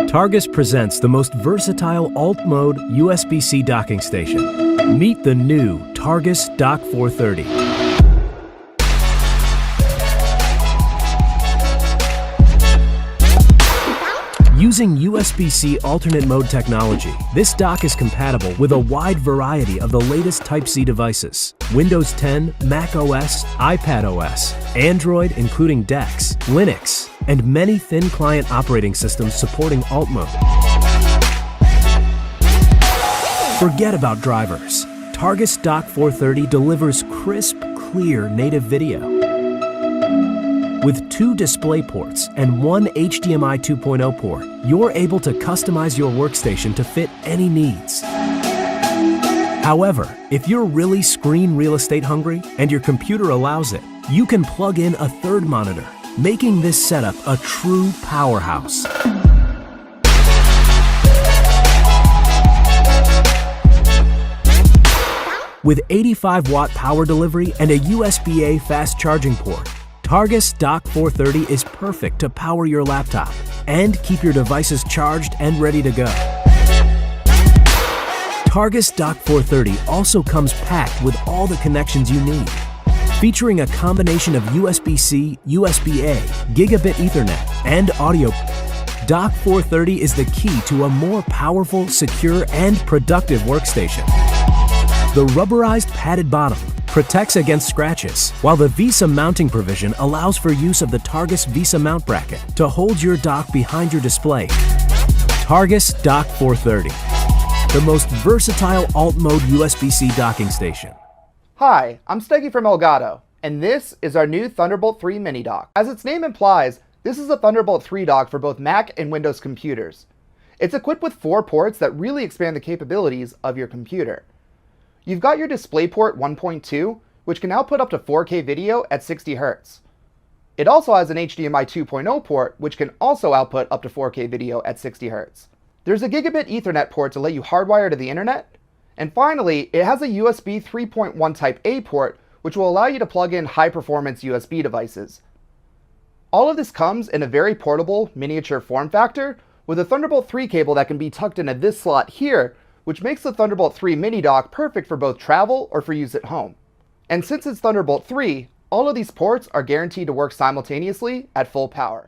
Targus presents the most versatile alt-mode USB-C docking station. Meet the new Targus DOCK430. Using USB-C alternate mode technology, this dock is compatible with a wide variety of the latest Type-C devices: Windows 10, Mac OS, iPad OS, Android including DeX, Linux, and many thin client operating systems supporting alt mode. Forget about drivers. Targus DOCK430 delivers crisp, clear native video. With 2 display ports and 1 HDMI 2.0 port, you're able to customize your workstation to fit any needs. However, if you're really screen real estate hungry and your computer allows it, you can plug in a third monitor, making this setup a true powerhouse. With 85-watt power delivery and a USB-A fast charging port, Targus DOCK430 is perfect to power your laptop and keep your devices charged and ready to go. Targus DOCK430 also comes packed with all the connections you need, featuring a combination of USB-C, USB-A, Gigabit Ethernet, and audio. DOCK430 is the key to a more powerful, secure, and productive workstation. The rubberized padded bottom protects against scratches, while the VESA mounting provision allows for use of the Targus VESA mount bracket to hold your dock behind your display. Targus DOCK430, the most versatile alt-mode USB-C docking station. Hi, I'm Steggy from Elgato, and this is our new Thunderbolt 3 mini dock. As its name implies, this is a Thunderbolt 3 dock for both Mac and Windows computers. It's equipped with 4 ports that really expand the capabilities of your computer. You've got your DisplayPort 1.2, which can output up to 4K video at 60 Hz. It also has an HDMI 2.0 port, which can also output up to 4K video at 60 Hz. There's a Gigabit Ethernet port to let you hardwire to the internet. And finally, it has a USB 3.1 Type A port, which will allow you to plug in high-performance USB devices. All of this comes in a very portable, miniature form factor, with a Thunderbolt 3 cable that can be tucked into this slot here, which makes the Thunderbolt 3 mini dock perfect for both travel or for use at home. And since it's Thunderbolt 3, all of these ports are guaranteed to work simultaneously at full power.